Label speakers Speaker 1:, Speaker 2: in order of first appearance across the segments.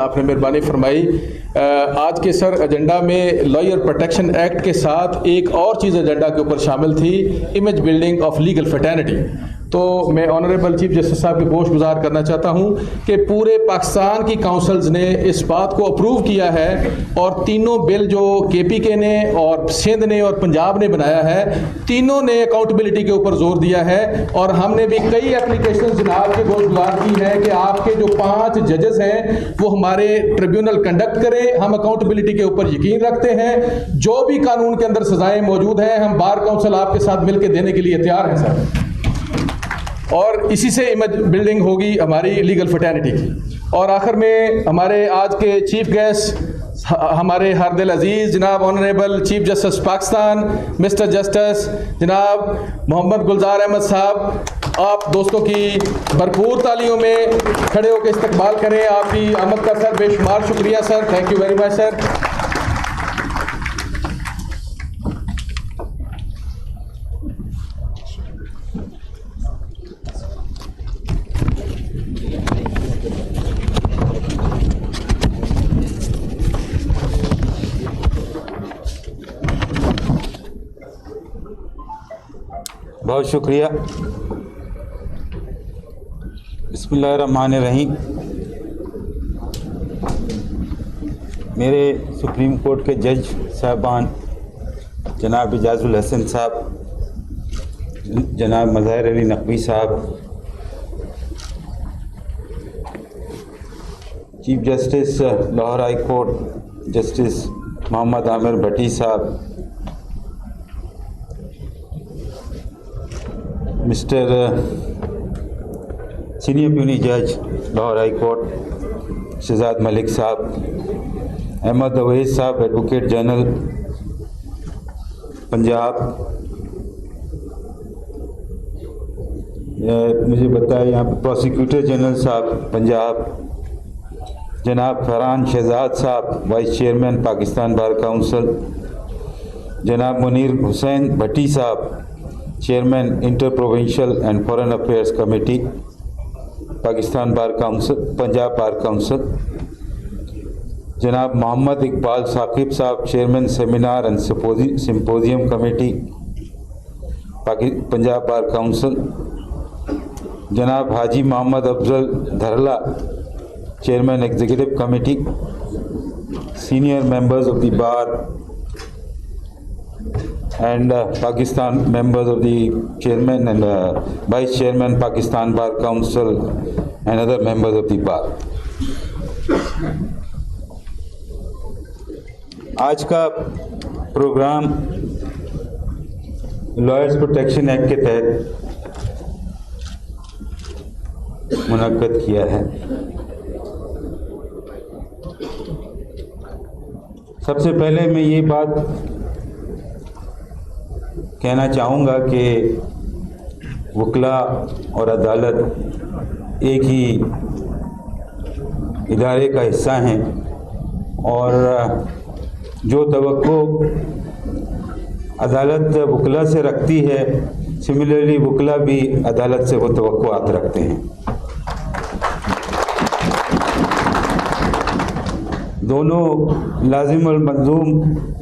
Speaker 1: आपने मेहरबानी फरमाई। आज के सर एजेंडा में लॉयर प्रोटेक्शन एक्ट के साथ एक और चीज़ एजेंडा के ऊपर शामिल थी, image building of legal fraternity. तो मैं ऑनरेबल चीफ जस्टिस साहब की गोशगुजार करना चाहता हूं कि पूरे पाकिस्तान की काउंसिल्स ने इस बात को अप्रूव किया है और तीनों बिल जो KPK ने और सिंध ने और पंजाब ने बनाया है, तीनों ने अकाउंटेबिलिटी के ऊपर जोर दिया है। और हमने भी कई एप्लीकेशन जनाब के गोशगुजार की है कि आपके जो 5 जजेस हैं वो हमारे ट्रिब्यूनल कंडक्ट करें। हम अकाउंटेबिलिटी के ऊपर यकीन रखते हैं। जो भी कानून के अंदर सजाएं मौजूद हैं, हम बार काउंसिल आपके साथ मिलकर देने के लिए तैयार हैं सर। और इसी से इमेज बिल्डिंग होगी हमारी लीगल फ्रेटर्निटी की। और आखिर में हमारे आज के चीफ गेस्ट हमारे हर दिल अजीज़ जनाब honourable chief justice Pakistan mister justice जनाब मोहम्मद गुलजार अहमद साहब, आप दोस्तों की भरपूर तालियों में खड़े होकर इस्तकबाल करें। आपकी आमद का सर बेशुमार शुक्रिया sir, thank you very much sir.
Speaker 2: बहुत शुक्रिया। बिस्मिल्लाहिर्रहमानिर्रहीम। मेरे सुप्रीम कोर्ट के जज साहबान जनाब इजाजुल हसन साहब, जनाब Mazahir Ali Naqvi Sahab, chief justice Lahore high court justice Mohammad Aamir Bhatti Sahab, mister senior puisne जज लाहौर हाई कोर्ट शहजाद मलिक साहब, अहमद अवैस साहब एडवोकेट जनरल पंजाब, मुझे बताया यहाँ पर प्रोसिक्यूटर जनरल साहब पंजाब, जनाब फरहान शहजाद साहब vice chairman Pakistan bar council, जनाब मुनीर हुसैन भट्टी साहब chairman inter provincial and foreign affairs committee Pakistan bar council Punjab bar council, जनाब मोहम्मद इकबाल साकिब साहब chairman seminar and symposium committee Punjab bar council, जनाब हाजी मोहम्मद अफजल धरला chairman executive committee, senior members of the bar and Pakistan members of the chairman and vice chairman Pakistan Bar Council and other members of the bar. आज का programme lawyers protection act के तहत मुनक्कद किया है। सबसे पहले मैं ये बात कहना चाहूँगा कि वकला और अदालत एक ही इदारे का हिस्सा हैं और जो तवक्को अदालत वकला से रखती है, सिमिलरली वकला भी अदालत से वो तवक्कुआत रखते हैं। दोनों लाजिम और मंजूम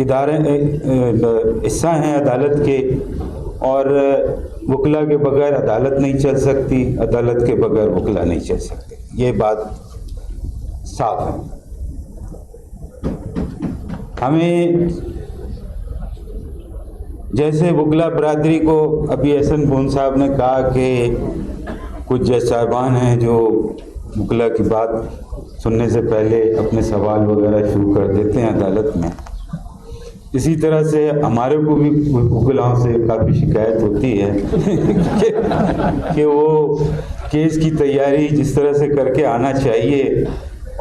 Speaker 2: इदारे हिस्सा हैं अदालत के, और वकला के बगैर अदालत नहीं चल सकती, अदालत के बगैर वकला नहीं चल सकते। ये बात साफ है। हमें जैसे वकला बरादरी को अभी एहसन पून साहब ने कहा कि कुछ जज साहबान हैं जो वकला की बात सुनने से पहले अपने सवाल वगैरह शुरू कर देते हैं अदालत में, इसी तरह से हमारे को भी वकलाओं से काफ़ी शिकायत होती है कि वो केस की तैयारी जिस तरह से करके आना चाहिए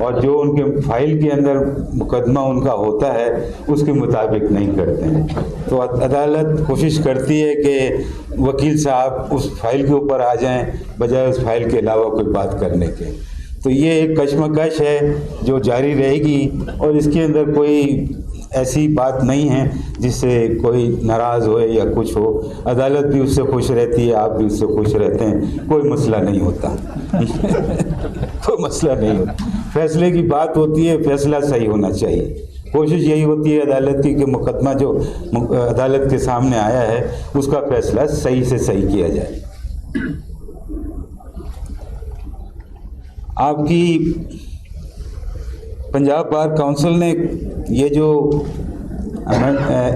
Speaker 2: और जो उनके फाइल के अंदर मुकदमा उनका होता है उसके मुताबिक नहीं करते हैं। तो अदालत कोशिश करती है कि वकील साहब उस फाइल के ऊपर आ जाएं बजाय उस फाइल के अलावा कोई बात करने के। तो ये एक कशमकश है जो जारी रहेगी और इसके अंदर कोई ऐसी बात नहीं है जिससे कोई नाराज़ हो या कुछ हो। अदालत भी उससे खुश रहती है, आप भी उससे खुश रहते हैं, कोई मसला नहीं होता। कोई मसला नहीं होता। फैसले की बात होती है, फैसला सही होना चाहिए। कोशिश यही होती है अदालत की कि मुकदमा जो अदालत के सामने आया है उसका फैसला सही से सही किया जाए। आपकी पंजाब बार काउंसिल ने ये जो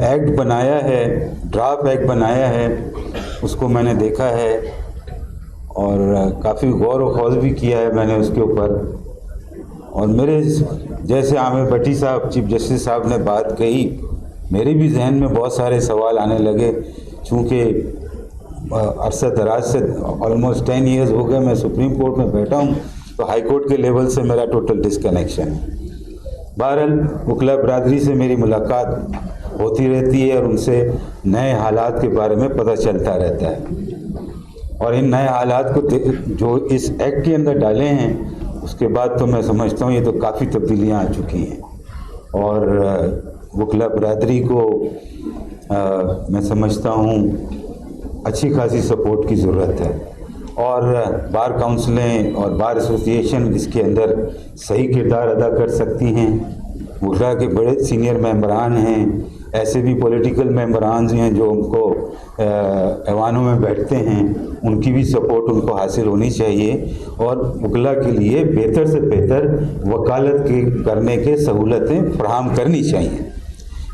Speaker 2: एक्ट बनाया है, ड्राफ्ट एक्ट बनाया है, उसको मैंने देखा है और काफ़ी गौर व खौज भी किया है मैंने उसके ऊपर। और मेरे जैसे आमिर भट्टी साहब, चीफ जस्टिस साहब ने बात कही, मेरे भी जहन में बहुत सारे सवाल आने लगे। चूँकि अरसा दराज से ऑलमोस्ट 10 ईयर्स हो गए मैं सुप्रीम कोर्ट में बैठा हूँ, तो हाई कोर्ट के लेवल से मेरा टोटल डिस्कनेक्शन है। बहरहाल वकील बरादरी से मेरी मुलाकात होती रहती है और उनसे नए हालात के बारे में पता चलता रहता है। और इन नए हालात को जो इस एक्ट के अंदर डाले हैं उसके बाद तो मैं समझता हूँ ये तो काफ़ी तब्दीलियाँ आ चुकी हैं और वकील बरादरी को मैं समझता हूँ अच्छी खासी सपोर्ट की ज़रूरत है। और बार काउंसिलें और बार एसोसिएशन इसके अंदर सही किरदार अदा कर सकती हैं। वकील के बड़े सीनियर मेंबरान हैं, ऐसे भी पॉलिटिकल मेंबरान हैं जो उनको ऐवानों में बैठते हैं, उनकी भी सपोर्ट उनको हासिल होनी चाहिए और वकील के लिए बेहतर से बेहतर वकालत करने के सहूलतें फराहम करनी चाहिए।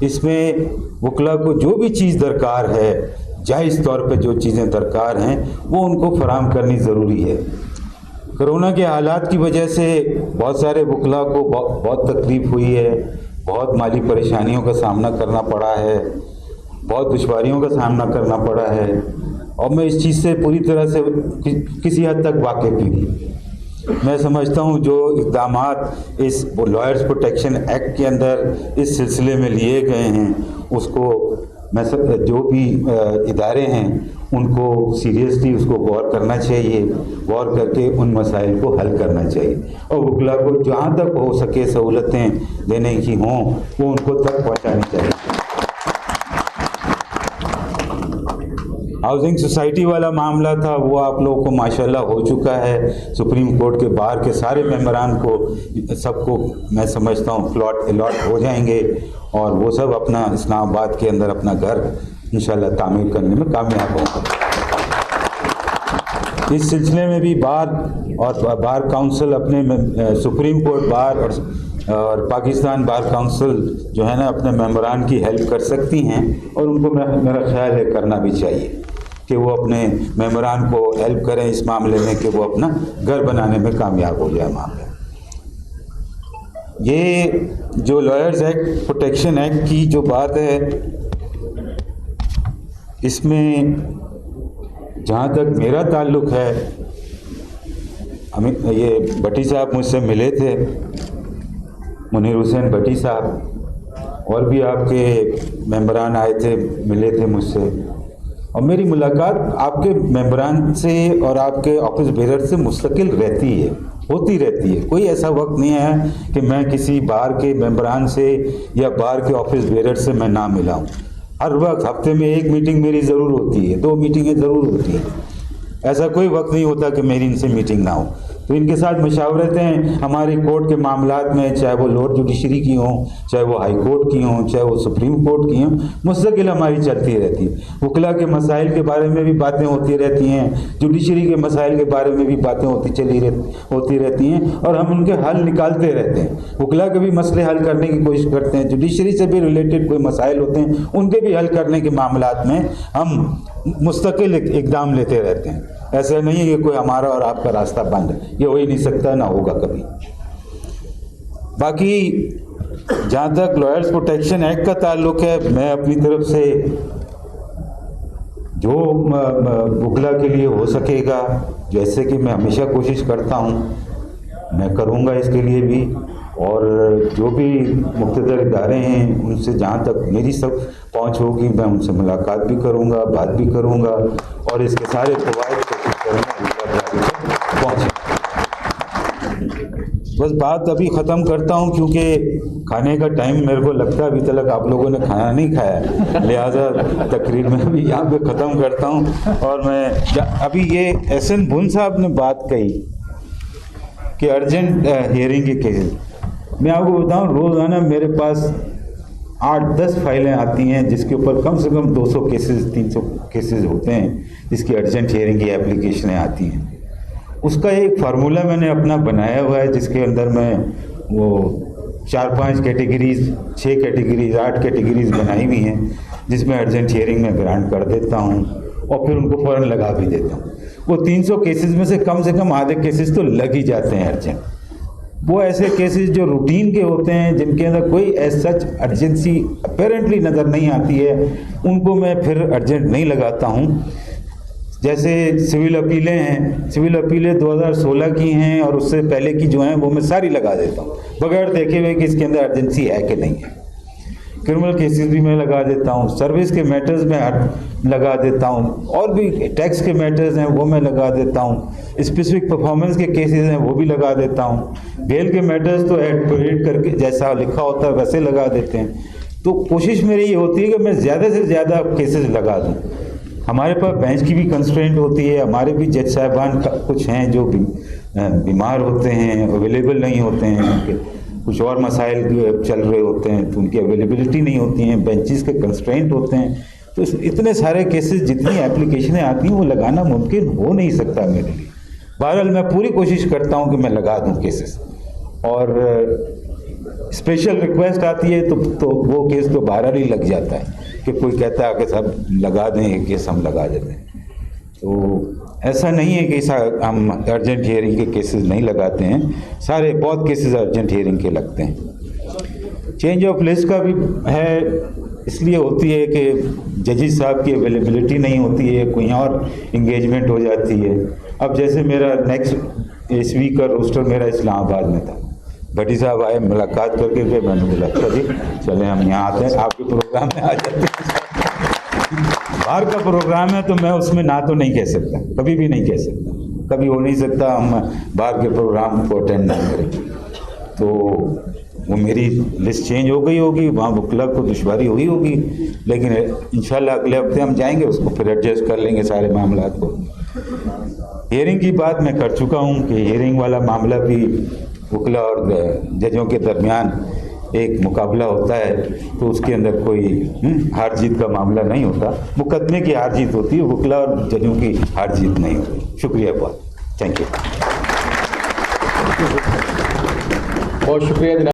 Speaker 2: इसमें वकील को जो भी चीज़ दरकार है, जायज़ तौर पे जो चीज़ें दरकार हैं वो उनको फराहम करनी ज़रूरी है। कोरोना के हालात की वजह से बहुत सारे वकीलों को बहुत तकलीफ़ हुई है, बहुत माली परेशानियों का सामना करना पड़ा है, बहुत दुश्वारियों का सामना करना पड़ा है और मैं इस चीज़ से पूरी तरह से किसी हद तक वाकिफ़ भी हूँ। मैं समझता हूँ जो इक़दामात इस लॉयर्स प्रोटेक्शन एक्ट के अंदर इस सिलसिले में लिए गए हैं उसको मैं जो भी इदारे हैं उनको सीरियसली उसको गौर करना चाहिए, गौर करके उन मसाइल को हल करना चाहिए और वकील को जहाँ तक हो सके सहूलतें देने की हों वो उनको तक पहुँचानी चाहिए। हाउसिंग सोसाइटी वाला मामला था वो आप लोगों को माशाल्लाह हो चुका है। सुप्रीम कोर्ट के बाहर के सारे मेंबरान को सबको मैं समझता हूँ प्लॉट अलॉट हो जाएंगे और वो सब अपना इस्लामाबाद के अंदर अपना घर इंशाल्लाह तामीर करने में कामयाब होंगे। इस सिलसिले में भी बार काउंसिल अपने सुप्रीम कोर्ट बार और पाकिस्तान बार काउंसिल जो है ना अपने मेंबरान की हेल्प कर सकती हैं और उनको मेरा ख्याल है करना भी चाहिए कि वो अपने मेंबरान को हेल्प करें इस मामले में कि वो अपना घर बनाने में कामयाब हो जाए मामला। ये जो लॉयर्स एक्ट प्रोटेक्शन एक्ट की जो बात है इसमें जहाँ तक मेरा ताल्लुक़ है, ये भट्टी साहब मुझसे मिले थे, मुनीर हुसैन भट्टी साहब और भी आपके मेंबरान आए थे, मिले थे मुझसे और मेरी मुलाकात आपके मेंबरान से और आपके ऑफिस बेरर से मुस्तकिल रहती है, होती रहती है। कोई ऐसा वक्त नहीं है कि मैं किसी बार के मेंबरान से या बार के ऑफिस बेरर से मैं ना मिला हूँ। हर वक्त हफ्ते में एक मीटिंग मेरी ज़रूर होती है, 2 मीटिंगें ज़रूर होती हैं। ऐसा कोई वक्त नहीं होता कि मेरी इनसे मीटिंग ना हो। तो इनके साथ मशावरतें हमारे कोर्ट के मामलात में, चाहे वो लोअर जुडिशरी की हों, चाहे वो हाई कोर्ट की हों, चाहे वो सुप्रीम कोर्ट की हों, मुस्तकिल हमारी चलती रहती है। वकील के मसाइल के बारे में भी बातें होती रहती हैं, जुडिशरी के मसाइल के बारे में भी बातें होती रहती हैं और हम उनके हल निकालते रहते हैं। वकील के भी मसले हल करने की कोशिश करते हैं, जुडिशरी से भी रिलेटेड कोई मसाइल होते हैं उनके भी हल करने के मामलात में हम मुस्तकिल इक़दाम लेते रहते हैं। ऐसा नहीं है कि कोई हमारा और आपका रास्ता बंद है, ये हो ही नहीं सकता, ना होगा कभी। बाकी जहाँ तक लॉयर्स प्रोटेक्शन एक्ट का ताल्लुक़ है, मैं अपनी तरफ से जो वकील के लिए हो सकेगा, जैसे कि मैं हमेशा कोशिश करता हूँ, मैं करूँगा इसके लिए भी। और जो भी मुख्तदर इदारे हैं उनसे जहाँ तक मेरी सब पहुँच होगी मैं उनसे मुलाकात भी करूँगा, बात भी करूँगा और इसके सारे फ़वाइद कोशिश करूँगा पहुँचे। बस बात अभी ख़त्म करता हूँ, क्योंकि खाने का टाइम मेरे को लगता है अभी तक आप लोगों ने खाना नहीं खाया, लिहाजा तकरीर में अभी यहाँ पे ख़त्म करता हूँ। और मैं अभी ये एहसन बुन साहब ने बात कही कि अर्जेंट हियरिंग के केसेस, मैं आपको बताऊँ रोज़ाना मेरे पास 8-10 फाइलें आती हैं जिसके ऊपर कम से कम 200 केसेस 300 केसेस होते हैं जिसकी अर्जेंट हियरिंग की एप्लीकेशनें आती हैं। उसका एक फार्मूला मैंने अपना बनाया हुआ है जिसके अंदर मैं वो 4-5 कैटेगरीज 6 कैटेगरीज 8 कैटेगरीज बनाई हुई हैं जिसमें अर्जेंट हियरिंग में ग्रांट कर देता हूँ और फिर उनको फ़ौरन लगा भी देता हूँ। वो 300 केसेस में से कम आधे केसेस तो लग ही जाते हैं अर्जेंट। वो ऐसे केसेस जो रूटीन के होते हैं जिनके अंदर कोई एज सच अर्जेंसी अपेरेंटली नज़र नहीं आती है उनको मैं फिर अर्जेंट नहीं लगाता हूँ। जैसे सिविल अपीलें हैं, सिविल अपीलें 2016 की हैं और उससे पहले की जो हैं वो मैं सारी लगा देता हूँ बगैर देखे हुए कि इसके अंदर अर्जेंसी है कि नहीं है। क्रिमिनल केसेस भी मैं लगा देता हूँ, सर्विस के मैटर्स में लगा देता हूँ, और भी टैक्स के मैटर्स हैं वो मैं लगा देता हूँ, स्पेसिफिक परफॉर्मेंस के केसेस हैं वो भी लगा देता हूँ, बेल के मैटर्स तो एड करके जैसा लिखा होता है वैसे लगा देते हैं। तो कोशिश मेरी ये होती है कि मैं ज़्यादा से ज़्यादा केसेस लगा दूँ। हमारे पास बेंच की भी कंस्ट्रेंट होती है, हमारे भी जज साहबान कुछ हैं जो बीमार होते हैं, अवेलेबल नहीं होते हैं, उनके कुछ और मसाइल चल रहे होते हैं तो उनकी अवेलेबिलिटी नहीं होती हैं, बेंचेस के कंस्ट्रेंट होते हैं। तो इतने सारे केसेस जितनी एप्लीकेशनें आती हैं वो लगाना मुमकिन हो नहीं सकता मेरे लिए। बहरहाल मैं पूरी कोशिश करता हूँ कि मैं लगा दूँ केसेस, और स्पेशल रिक्वेस्ट आती है तो वो केस तो बहरहाल ही लग जाता है कि कोई कहता है कि सब लगा दें ये केस, हम लगा देते हैं। तो ऐसा नहीं है कि हम अर्जेंट हियरिंग के केसेस नहीं लगाते हैं, सारे बहुत केसेस अर्जेंट हियरिंग के लगते हैं। चेंज ऑफ लिस्ट का भी है, इसलिए होती है कि जजेस साहब की अवेलेबिलिटी नहीं होती है, कोई और इंगेजमेंट हो जाती है। अब जैसे मेरा नेक्स्ट इस वीक का रोस्टर मेरा इस्लामाबाद में था, भट्टी साहब आए, मुलाकात करके गए, मैंने बोला अच्छा जी चले हम यहाँ आते हैं, आपके प्रोग्राम में आ जाते हैं। बाहर का प्रोग्राम है तो मैं उसमें ना तो नहीं कह सकता, कभी भी नहीं कह सकता, कभी हो नहीं सकता हम बाहर के प्रोग्राम को अटेंड नहीं करें। तो वो मेरी लिस्ट चेंज हो गई होगी, वहाँ वकील को दुश्वारी हुई होगी, लेकिन इंशाल्लाह अगले हफ्ते हम जाएंगे, उसको फिर एडजस्ट कर लेंगे सारे मामला को। हियरिंग की बात मैं कर चुका हूँ कि हियरिंग वाला मामला भी वकील और जजों के दरमियान एक मुकाबला होता है, तो उसके अंदर कोई हार जीत का मामला नहीं होता, मुकदमे की हार जीत होती है, वकील और जजों की हार जीत नहीं होती। शुक्रिया बहुत, थैंक यू।
Speaker 1: बहुत शुक्रिया जनाब।